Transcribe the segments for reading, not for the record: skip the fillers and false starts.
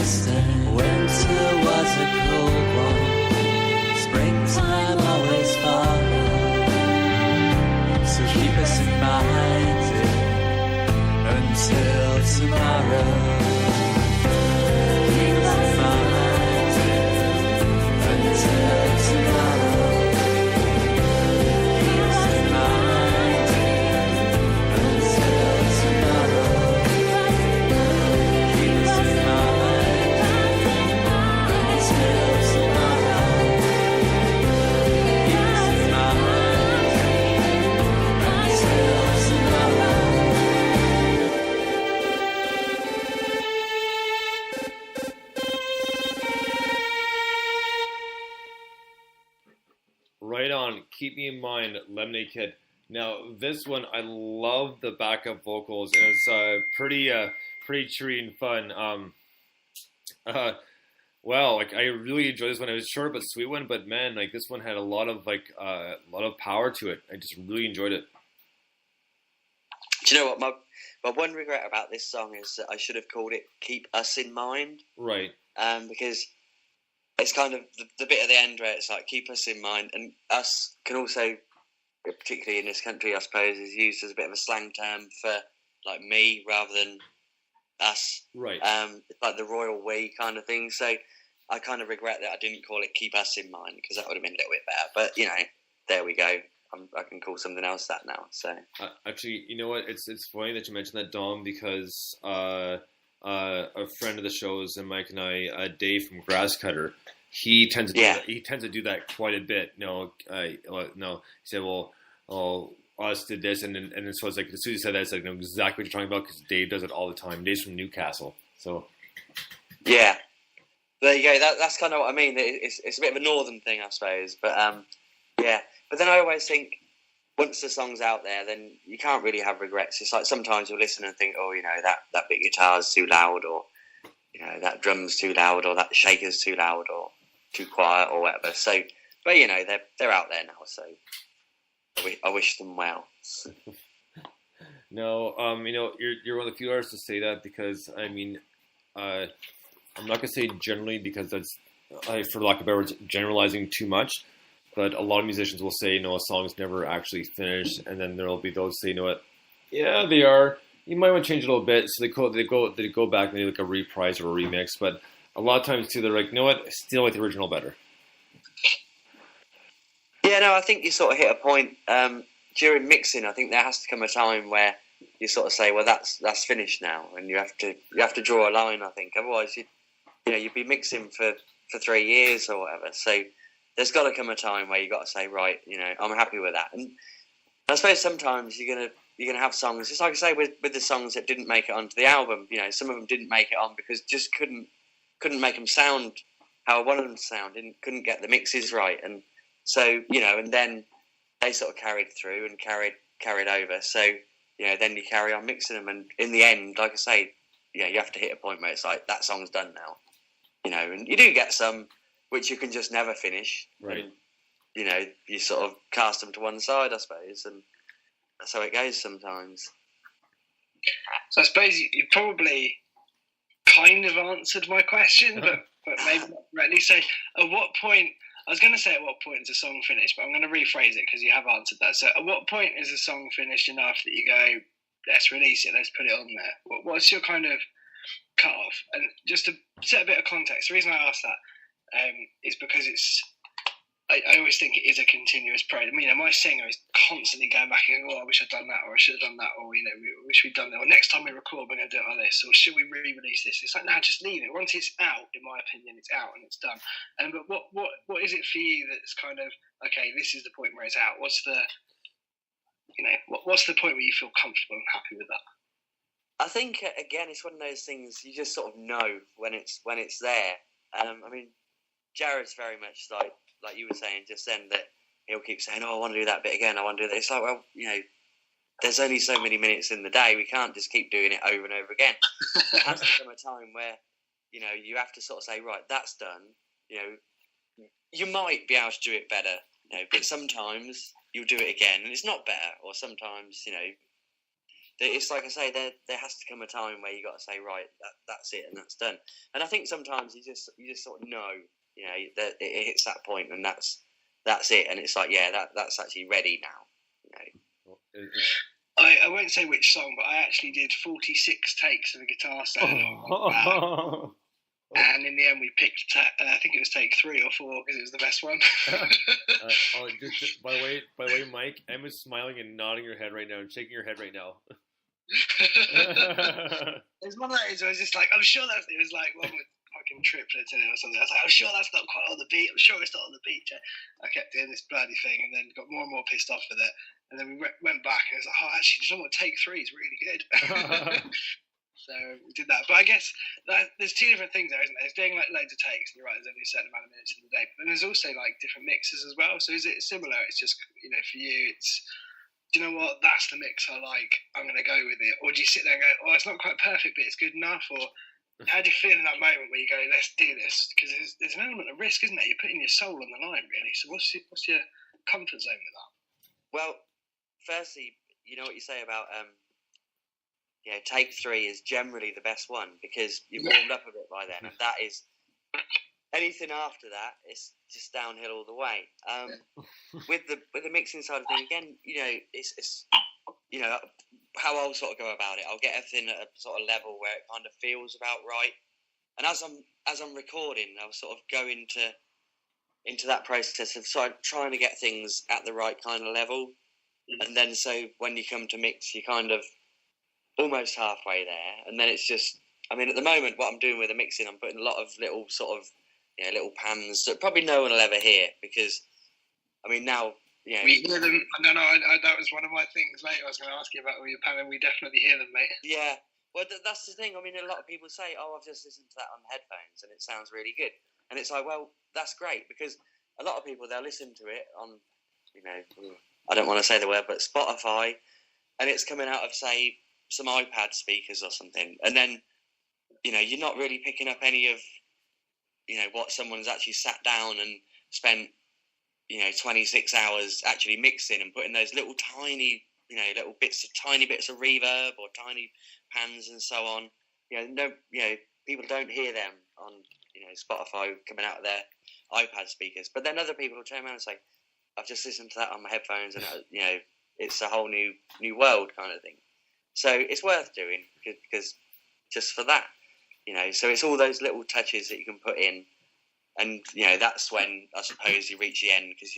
Winter was a cold one, springtime always follows. So keep us in mind until tomorrow. Keep us in mind until tomorrow. Keep us in mind until tomorrow. Keep us in mind until tomorrow. Keep us in mind until tomorrow. Right on. Keep me in mind, Lemonade Kid. Now, this one, I love the backup vocals, and it's pretty cheery and fun. Well, like I really enjoyed this one. It was short but sweet one, but man, like this one had a lot of power to it. I just really enjoyed it. Do you know what? My one regret about this song is that I should have called it "Keep Us in Mind," Right. because it's kind of the bit at the end where it's like "Keep us in mind," and "us" can also, particularly in this country, I suppose, is used as a bit of a slang term for like me rather than us. Right. It's like the royal we kind of thing. So I kind of regret that I didn't call it "Keep Us in Mind" because that would have been a little bit better. But you know, there we go. I can call something else that now. So Actually, you know what? It's funny that you mentioned that, Dom, because a friend of the shows and Mike and I, Dave from Grasscutter, he tends to do that quite a bit. No, he said, well, us did this, and then so it's like as soon as he said that, it's like I know exactly what you're talking about because Dave does it all the time. Dave's from Newcastle, so yeah, there you go. That's kind of what I mean. It's a bit of a northern thing, I suppose. But yeah. But then I always think once the song's out there, then you can't really have regrets. It's like sometimes you'll listen and think, oh, you know, that bit guitar's too loud, or you know, that drum's too loud, or that shaker's too loud, or too quiet, or whatever. So, but you know, they're out there now. So I wish them well. No, you know, you're one of the few artists to say that because I mean, I'm not gonna say generally because that's, for lack of better words, generalizing too much. But a lot of musicians will say, a song's never actually finished, and then there'll be those who say, yeah, they are. You might want to change it a little bit. So they go back and they do like a reprise or a remix. But a lot of times too, they're like, I still like the original better. Yeah, no, I think you sort of hit a point during mixing. I think there has to come a time where you sort of say, well, that's finished now, and you have to draw a line. I think otherwise, you'd be mixing for 3 years or whatever. So there's got to come a time where you got to say, right, I'm happy with that. And I suppose sometimes you're gonna have songs. It's like I say with the songs that didn't make it onto the album. Some of them didn't make it on because just couldn't make them sound how I wanted them to sound, and couldn't get the mixes right. And so and then they sort of carried through and carried over. So then you carry on mixing them, and in the end, like I say, you have to hit a point where it's like that song's done now. And you do get some which you can just never finish. Right. And, you sort of cast them to one side, I suppose, and that's how it goes sometimes. So I suppose you probably kind of answered my question, but maybe not correctly. So at what point, I was going to say at what point is a song finished, but I'm going to rephrase it because you have answered that. So at what point is a song finished enough that you go, let's release it, let's put it on there? What's your kind of cut off? And just to set a bit of context, the reason I asked that is because I always think it is a continuous process. My singer is constantly going back and going, I wish I'd done that, or I should have done that, or we wish we'd done that, or next time we record we're going to do it like this, or should we re-release this? It's like, no, just leave it. Once it's out, in my opinion, it's out and it's done. But what is it for you that's kind of, okay, this is the point where it's out? What's the what's the point where you feel comfortable and happy with that? I think again, it's one of those things you just sort of know when it's there. Jared's very much like you were saying just then, that he'll keep saying, I want to do that bit again, I want to do that. It's like, well, there's only so many minutes in the day, we can't just keep doing it over and over again. There has to come a time where you have to sort of say, right, that's done. You might be able to do it better, but sometimes you'll do it again and it's not better, or sometimes it's like I say, there has to come a time where you got to say, right, that's it and that's done. And I think sometimes you just sort of know, that it hits that point and that's it, and it's like, yeah, that's actually ready now. I won't say which song, but I actually did 46 takes of a guitar solo. And in the end, we picked, I think it was take 3 or 4 because it was the best one. Just, by the way, Mike, Emma's smiling and nodding her head right now and shaking her head right now. It was one of those where I was just like, I'm sure it was like one with fucking triplets in it or something. I was like, I'm sure that's not quite on the beat. I'm sure it's not on the beat. I kept doing this bloody thing and then got more and more pissed off with it. And then we went back and it was like, oh, actually, you know what? Take 3 is really good. So we did that. But I guess there's 2 different things there, isn't there? There's doing like loads of takes, and you're right, there's only a certain amount of minutes in the day. But then there's also like different mixes as well. So is it similar? It's just, for you, it's, do you know what? That's the mix I like. I'm going to go with it. Or do you sit there and go, oh, it's not quite perfect, but it's good enough? Or how do you feel in that moment where you go, let's do this? Because there's an element of risk, isn't there? You're putting your soul on the line, really. So what's your comfort zone with that? Well, firstly, you know what you say about take 3 is generally the best one because you've warmed up a bit by then, and that is anything after that is just downhill all the way. With the mixing side of things, again, it's how I'll sort of go about it. I'll get everything at a sort of level where it kind of feels about right, and as I'm recording, I'll sort of go into that process of trying to get things at the right kind of level, and then so when you come to mix, you kind of almost halfway there, and then it's just, at the moment, what I'm doing with the mixing, I'm putting a lot of little sort of, little pans that probably no one will ever hear, because, now, we hear them. No, that was one of my things, mate. I was going to ask you about all your pan, and we definitely hear them, mate. Yeah, well, that's the thing. A lot of people say, oh, I've just listened to that on headphones, and it sounds really good, and it's like, well, that's great, because a lot of people, they'll listen to it on, I don't want to say the word, but Spotify, and it's coming out of, say, some iPad speakers or something, and then you're not really picking up any of what someone's actually sat down and spent 26 hours actually mixing and putting those little tiny tiny bits of reverb or tiny pans and so on. People don't hear them on Spotify coming out of their iPad speakers, but then other people will turn around and say, I've just listened to that on my headphones, and it's a whole new world kind of thing. So it's worth doing because just for that, so it's all those little touches that you can put in, and that's when I suppose you reach the end, because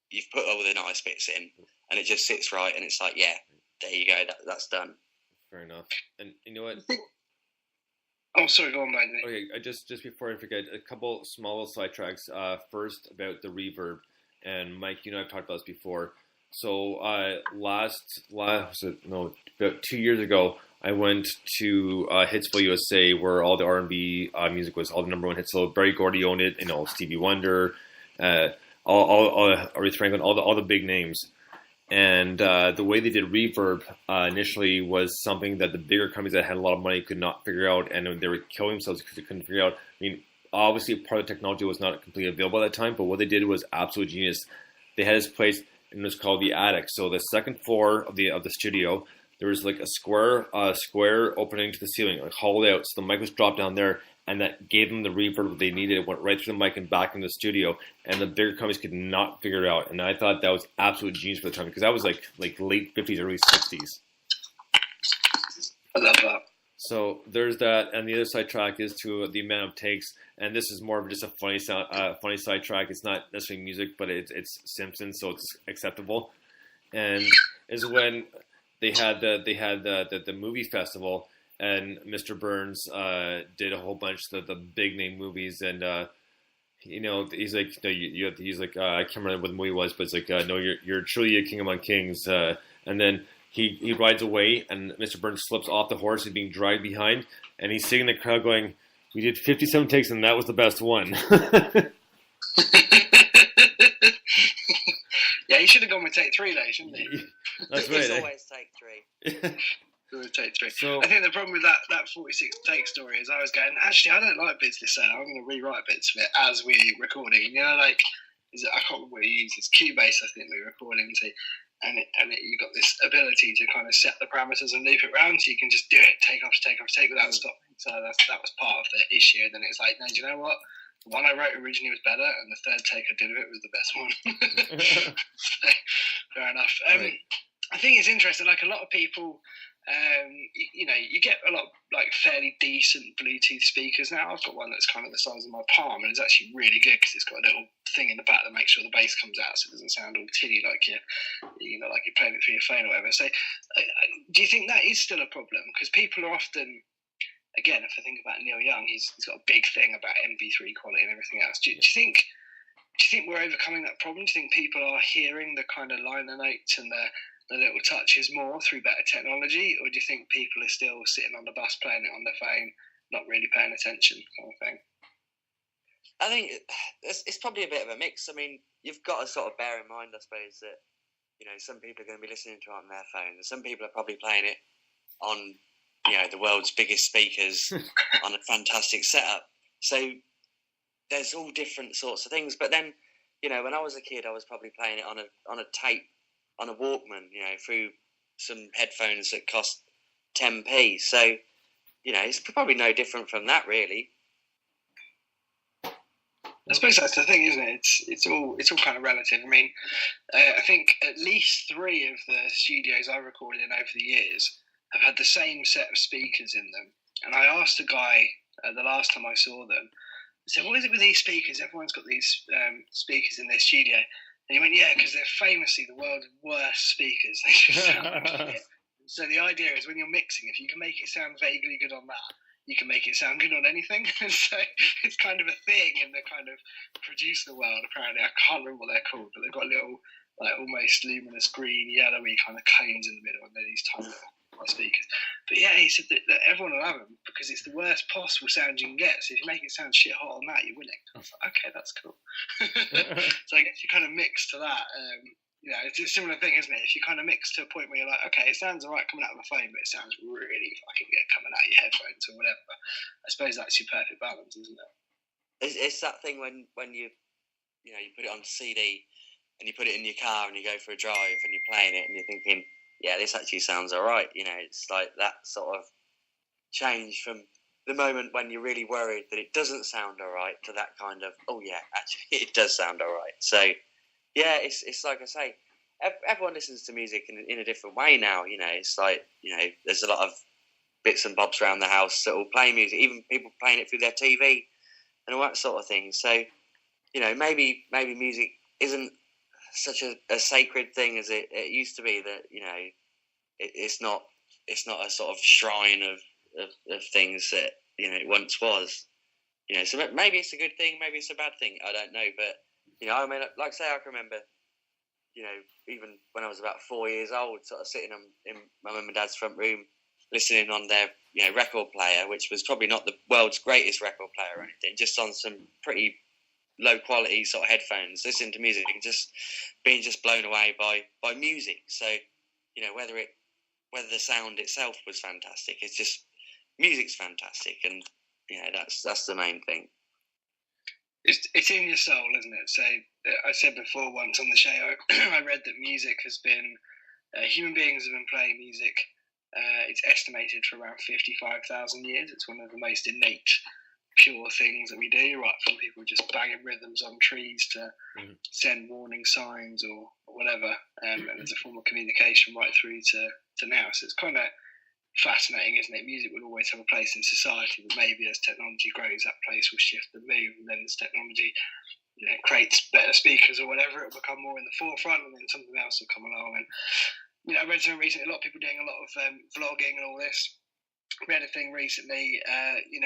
you've put all the nice bits in and it just sits right, and it's like, yeah, there you go, that's done. Fair enough. And you know what? Oh, sorry, go on, mate. Okay, just before I forget, a couple small sidetracks. First, about the reverb, and Mike, you and I have talked about this before. So about 2 years ago, I went to Hitsville, USA, where all the R&B music was, all the number one hits. So Berry Gordy owned it, Stevie Wonder, Aretha Franklin, all the big names. And the way they did reverb initially was something that the bigger companies that had a lot of money could not figure out, and they were killing themselves because they couldn't figure out. Obviously, part of the technology was not completely available at that time, but what they did was absolute genius. They had this place, and it was called the attic. So the second floor of the studio, there was like a square opening to the ceiling, like hollowed out. So the mic was dropped down there, and that gave them the reverb that they needed. It went right through the mic and back into the studio, and the bigger companies could not figure it out. And I thought that was absolute genius for the time, because that was like late 50s, early 60s. I love that. So there's that, and the other side track is to the amount of takes, and this is more of just a funny side track. It's not necessarily music, but it's Simpsons, so it's acceptable. And is when they had the movie festival, and Mr. Burns did a whole bunch of the big name movies, and he's like, he's like, I can't remember what the movie was, but it's like, no, you're truly a king among kings, and then. He rides away, and Mr. Burns slips off the horse. He's being dragged behind, and he's sitting in the crowd going, we did 57 takes, and that was the best one. Yeah, he should have gone with take 3, though, shouldn't he? That's right. It's always take 3. Take 3. So, I think the problem with that 46 take story is I was going, actually, I don't like bits this set. I'm going to rewrite bits of it as we're recording. I can't remember what you use. It's Cubase, I think we were recording to, and you got this ability to kind of set the parameters and loop it round, so you can just do it take without stopping. So that was part of the issue. And then it's like, no, do you know what? The one I wrote originally was better, and the third take I did of it was the best one. So, fair enough. Right. I think it's interesting. Like a lot of people, you get a lot of like fairly decent Bluetooth speakers now. I've got one that's kind of the size of my palm, and it's actually really good because it's got a little thing in the back that makes sure the bass comes out, so it doesn't sound all tinny like like you're playing it through your phone or whatever. So, do you think that is still a problem? Because people are often, again, if I think about Neil Young, he's got a big thing about MP3 quality and everything else. Do you think we're overcoming that problem? Do you think people are hearing the kind of liner notes and the little touches more through better technology, or do you think people are still sitting on the bus playing it on their phone, not really paying attention, kind of thing? I think it's probably a bit of a mix. I mean, you've got to sort of bear in mind, I suppose, that some people are going to be listening to it on their phone, and some people are probably playing it on the world's biggest speakers on a fantastic setup. So there's all different sorts of things. But then, when I was a kid, I was probably playing it on a tape, on a Walkman, through some headphones that cost 10p. So, it's probably no different from that, really. I suppose that's the thing, isn't it? It's all kind of relative. I mean, I think at least 3 of the studios I recorded in over the years have had the same set of speakers in them. And I asked a guy the last time I saw them, I said, what is it with these speakers? Everyone's got these speakers in their studio. And he went, yeah, because they're famously the world's worst speakers. They just sound like shit. So the idea is when you're mixing, if you can make it sound vaguely good on that, you can make it sound good on anything. So it's kind of a thing in the kind of producer world, apparently. I can't remember what they're called, but they've got little, like almost luminous green, yellowy kind of cones in the middle, and they're these tiny little speakers. But yeah, he said that everyone will have them because it's the worst possible sound you can get. So if you make it sound shit hot on that, you're winning. I was like, okay, that's cool. So I guess you kind of mix to that. It's a similar thing, isn't it? If you kind of mix to a point where you're like, okay, it sounds alright coming out of the phone, but it sounds really fucking good coming out of your headphones or whatever. I suppose that's your perfect balance, isn't it? It's that thing when you put it on CD and you put it in your car and you go for a drive and you're playing it and you're thinking, yeah, this actually sounds alright. It's like that sort of change from the moment when you're really worried that it doesn't sound alright to that kind of, oh yeah, actually it does sound alright. So yeah, it's like I say, everyone listens to music in a different way now. It's like, there's a lot of bits and bobs around the house that will play music, even people playing it through their TV and all that sort of thing. So, maybe music isn't such a sacred thing as it used to be. That it's not a sort of shrine of things that it once was. So maybe it's a good thing, maybe it's a bad thing. I don't know, but I mean, like I say, I can remember, even when I was about 4 years old, sort of sitting in my mum and dad's front room, listening on their record player, which was probably not the world's greatest record player or anything, just on some pretty low quality sort of headphones, listening to music and just being blown away by music. So whether the sound itself was fantastic, it's just music's fantastic, and that's the main thing. It's in your soul, isn't it? So I said before once on the show, I read that music has been human beings have been playing music. It's estimated for around 55,000 years. It's one of the most innate, pure things that we do, right from people just banging rhythms on trees to send warning signs or whatever. And it's a form of communication right through to now. So it's kind of fascinating, isn't it? Music will always have a place in society, but maybe as technology grows, that place will shift and move, and then as technology creates better speakers or whatever, it'll become more in the forefront, and then something else will come along. And I read something recently, a lot of people doing a lot of vlogging and all this. Read a thing recently,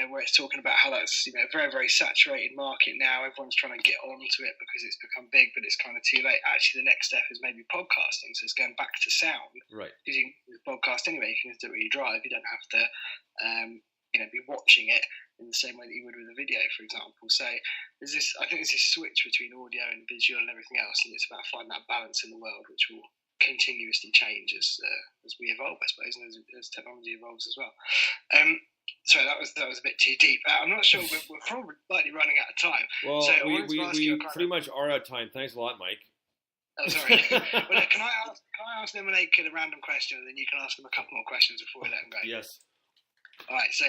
where it's talking about how that's a very, very saturated market now. Everyone's trying to get onto it because it's become big, but it's kind of too late. Actually, the next step is maybe podcasting. So it's going back to sound. Right. Because you can podcast anyway. You can do it when you drive. You don't have to, be watching it in the same way that you would with a video, for example. So there's this. I think there's this switch between audio and visual and everything else, and it's about finding that balance in the world, which will continuously change as we evolve, I suppose, and as technology evolves as well. sorry, that was a bit too deep. I'm not sure. We're probably slightly running out of time. Well, So I wanted to ask you a we kind pretty of- much are out of time. Thanks a lot, Mike. Oh, sorry. Well, can I ask them a random question, and then you can ask them a couple more questions before we let them go? Yes. All right. So